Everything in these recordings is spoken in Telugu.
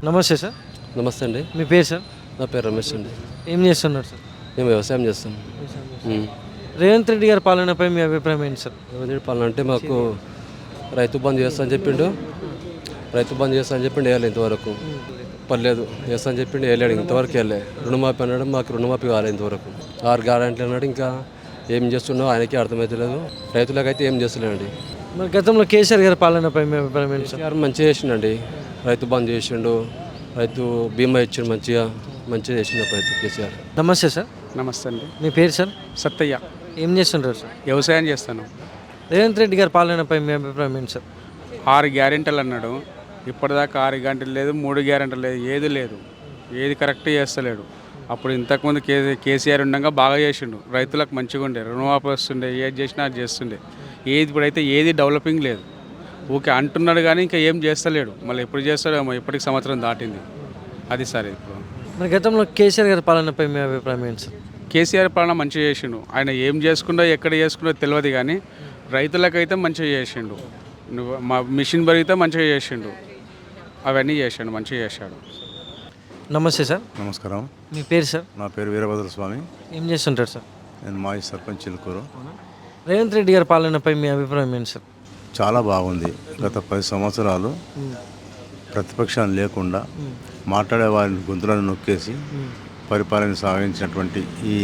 నమస్తే సార్. నమస్తే అండి. మీ పేరు సార్? నా పేరు రమేష్ అండి. ఏం చేస్తున్నారు సార్? మేము వ్యవసాయం చేస్తాం. రేవంత్ రెడ్డి గారి పాలనపై మీ అభిప్రాయం ఏంటి సార్? రేవంత్ రెడ్డి పాలన అంటే మాకు రైతు బంధు చేస్తా అని చెప్పిండు. వేయాలి ఇంతవరకు పర్లేదు. చేస్తా అని చెప్పిండు, వేయలేడు ఇంతవరకు. వెళ్ళే రుణమాఫీ అన్నాడు, మాకు రుణమాఫీ కాలేదు ఇంతవరకు. 6 గ్యారెంటీలు అన్నాడు, ఇంకా ఏం చేస్తున్నావు ఆయనకి అర్థమవుతలేదు. రైతులకైతే ఏం చేస్తలేండి. మరి గతంలో కేసీఆర్ గారి పాలనపై మీ అభిప్రాయం ఏంటి సార్? కేసీఆర్ మంచిగా చేసిండండి. రైతు బంధు చేసిండు, రైతు బీమా ఇచ్చిండు, మంచిగా చేసిండు రైతు కేసీఆర్. నమస్తే సార్. నమస్తే అండి. మీ పేరు సార్? సత్తయ్య. ఏం చేస్తుంటారు సార్? వ్యవసాయం చేస్తాను. రేవంత్ రెడ్డి గారి పాలనపై మీ అభిప్రాయం ఏంటి సార్? 6 గ్యారెంటీలు అన్నాడు, ఇప్పటిదాకా 6 గంటలు లేదు, 3 గ్యారెంటీలు లేదు, ఏది లేదు, ఏది కరెక్ట్ చేస్తలేడు. అప్పుడు ఇంతకుముందు కేసీఆర్ ఉండగా బాగా చేసిండు, రైతులకు మంచిగా ఉండే, రుణమాఫీ వస్తుండే, ఏది చేసినా అది చేస్తుండే. ఇప్పుడైతే ఏది డెవలపింగ్ లేదు. ఊకే అంటున్నాడు కానీ ఇంకా ఏం చేస్తలేడు. మళ్ళీ ఎప్పుడు చేస్తాడేమో, ఇప్పటికి సంవత్సరం దాటింది. అది సరే. ఇప్పుడు మరి గతంలో కేసీఆర్ గారి పాలనపై మీ అభిప్రాయం ఏంటి సార్? కేసీఆర్ పాలన మంచిగా చేసిండు. ఆయన ఏం చేసుకుండో ఎక్కడ చేసుకుండో తెలియదు కానీ రైతులకైతే మంచిగా చేసిండు. మా మిషన్ బరిగితే మంచిగా చేసిండు, అవన్నీ చేసిండు, మంచిగా చేశాడు. నమస్తే సార్. నమస్కారం. మీ పేరు సార్? నా పేరు వీరభద్ర స్వామి. ఏం చేస్తుంటారు సార్? నేను మాజీ సర్పంచ్ చిలుకూరు. రేవంత్ రెడ్డి గారి పాలనపై మీ అభిప్రాయం ఏంటి సార్? చాలా బాగుంది. గత 10 సంవత్సరాలు ప్రతిపక్షాలు లేకుండా మాట్లాడే వారిని గొంతులను నొక్కేసి పరిపాలన సాగించినటువంటి ఈ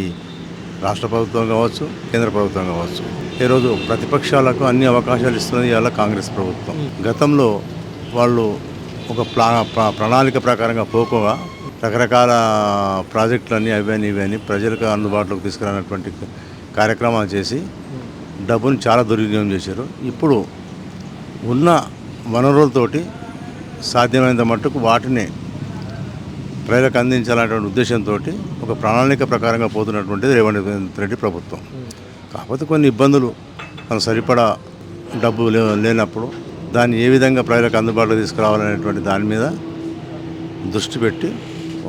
రాష్ట్ర ప్రభుత్వం కావచ్చు, కేంద్ర ప్రభుత్వం కావచ్చు, ఈరోజు ప్రతిపక్షాలకు అన్ని అవకాశాలు ఇస్తున్నది ఇవాళ కాంగ్రెస్ ప్రభుత్వం. గతంలో వాళ్ళు ఒక ప్రణాళిక ప్రకారంగా పోకోగా రకరకాల ప్రాజెక్టులన్నీ ఇవన్నీ ప్రజలకు అందుబాటులోకి తీసుకురానటువంటి కార్యక్రమాలు చేసి డబ్బును చాలా దుర్వినియోగం చేశారు. ఇప్పుడు ఉన్న వనరులతోటి సాధ్యమైనంత మట్టుకు వాటిని ప్రజలకు అందించాలనేటువంటి ఉద్దేశంతో ఒక ప్రణాళిక ప్రకారంగా పోతున్నటువంటిది రేవంత్ రెడ్డి ప్రభుత్వం. కాకపోతే కొన్ని ఇబ్బందులు, తను సరిపడా డబ్బు లేనప్పుడు దాన్ని ఏ విధంగా ప్రజలకు అందుబాటులో తీసుకురావాలనేటువంటి దాని మీద దృష్టి పెట్టి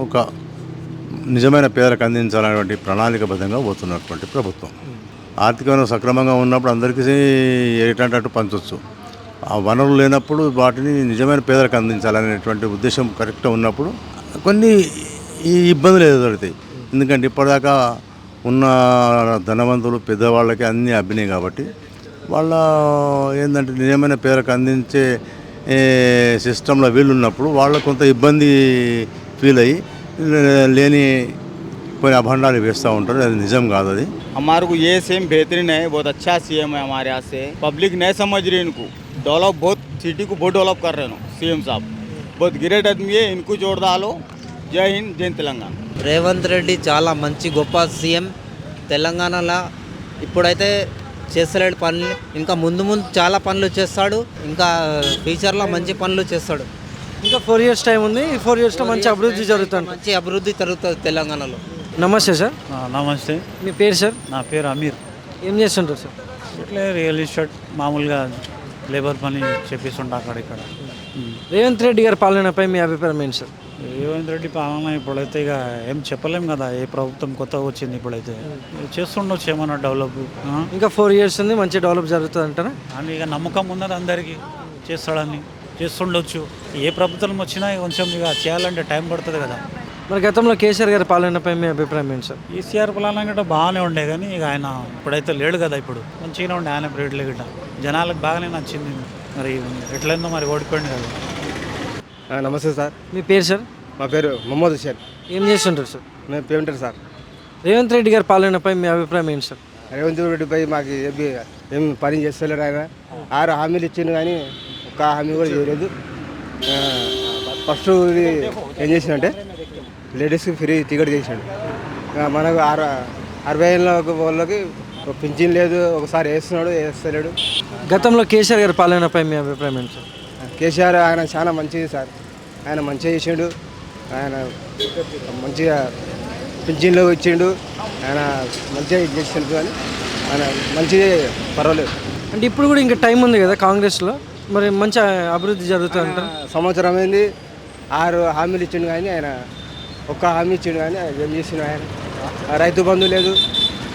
ఒక నిజమైన పేదలకు అందించాలనేటువంటి ప్రణాళికబద్ధంగా పోతున్నటువంటి ప్రభుత్వం. ఆర్థికంగా సక్రమంగా ఉన్నప్పుడు అందరికీ ఏటంటట్టు పంచవచ్చు. ఆ వనరులు లేనప్పుడు వాటిని నిజమైన పేదలకు అందించాలనేటువంటి ఉద్దేశం కరెక్ట్గా ఉన్నప్పుడు కొన్ని ఈ ఇబ్బందులు ఎదురవుతాయి. ఎందుకంటే ఇప్పటిదాకా ఉన్న ధనవంతులు పెద్దవాళ్ళకి అన్నీ అబ్బినాయి కాబట్టి వాళ్ళ ఏంటంటే నిజమైన పేదలకు అందించే సిస్టంలో వీళ్ళు ఉన్నప్పుడు వాళ్ళ కొంత ఇబ్బంది ఫీల్ అయ్యి లేని కొన్ని అభండాలు వేస్తూ ఉంటారు. అది నిజం కాదు. అది हमारे को ये सीएम बेहतरीन है, बहुत अच्छा सीएम है हमारे यहाँ से. पब्लिक नहीं समझ रही इनको, डेवलप बहुत सिटी को बहुत डेवलप कर रहे हैं सीएम साहब. बहुत ग्रेट आदमी है, इनको जोड़ डालो. जय हिंद, जय తెలంగాణ. రేవంత్ రెడ్డి చాలా మంచి గొప్ప సీఎం. తెలంగాణలో ఇప్పుడైతే చేస్తలేడు పనులు, ఇంకా ముందు చాలా పనులు చేస్తాడు, ఇంకా ఫ్యూచర్లో మంచి పనులు చేస్తాడు. ఇంకా 4 years టైం ఉంది. ఈ 4 yearsలో మంచి అభివృద్ధి జరుగుతుంది. మంచి అభివృద్ధి జరుగుతుంది తెలంగాణలో. నమస్తే సార్. నమస్తే. మీ పేరు సార్? నా పేరు అమీర్. ఏం చేస్తుంటారు సార్? ఇట్లే రియల్ ఎస్టేట్ మామూలుగా లేబర్ పని చెప్పిస్తుంటా అక్కడ. రేవంత్ రెడ్డి గారి పాలనపై మీ అభిప్రాయం ఏంటి సార్? రేవంత్ రెడ్డి పాలన ఇప్పుడైతే ఇక ఏం చెప్పలేం కదా, ఏ ప్రభుత్వం కొత్తగా వచ్చింది ఇప్పుడైతే చేస్తుండొచ్చు ఏమన్నా డెవలప్. ఇంకా 4 years ఉంది, మంచి డెవలప్ జరుగుతుంది అంటారా? అని ఇక నమ్మకం ఉన్నది అందరికీ, చేస్తాడని చేస్తుండొచ్చు. ఏ ప్రభుత్వం వచ్చినా కొంచెం ఇక చేయాలంటే టైం పడుతుంది కదా. మరి గతంలో కేసీఆర్ గారి పాలనపై మీ అభిప్రాయం ఏంటి సార్? ఈసీఆర్ పాలన గట్రా బాగానే ఉండే కానీ ఇక ఆయన ఇప్పుడైతే లేడు కదా. ఇప్పుడు మంచిగానే ఉండే ఆయన పీరియడ్లో గిట్ట జనాలకు బాగానే నచ్చింది. మరి ఎట్లయిందో మరి ఓడిపోయింది కదా. నమస్తే సార్. మీ పేరు సార్? మా పేరు మొహమ్మద్ హుసేన్. ఏం చేస్తుంటారు సార్? మేము పేమెంటర్ సార్. రేవంత్ రెడ్డి గారి పాలనపై మీ అభిప్రాయం ఏంటి సార్? రేవంత్ రెడ్డిపై మాకు ఏం పని చేస్తలేరు. ఆయన 6 హామీలు ఇచ్చిండు కానీ ఒక్క హామీ కూడా చేయలేదు. ఫస్ట్ ఇది ఏం చేసిందంటే లేడీస్కి ఫ్రీ టికెట్ చేసాడు. మనకు 60 ఏళ్ళ వాళ్ళకి పింఛన్ లేదు, ఒకసారి వేస్తలేడు. గతంలో కేసీఆర్ గారి పాలనపై మీ అభిప్రాయం ఏంటి సార్? కేసీఆర్ ఆయన చాలా మంచిది సార్. ఆయన మంచిగా చేసిండు, ఆయన మంచిగా పింఛన్లు ఇచ్చిండు, ఆయన మంచిగా చేసిండు. కానీ ఆయన మంచిగా పర్వాలేదు. అంటే ఇప్పుడు కూడా ఇంకా టైం ఉంది కదా కాంగ్రెస్లో, మరి మంచి అభివృద్ధి జరుగుతుంది అంటారు. సంవత్సరం అయింది, 6 హామీలు ఇచ్చిండు కానీ ఆయన ఒక్క హామీ ఇచ్చిండు కానీ ఏం చేసిండు. ఆయన రైతు బంధు లేదు,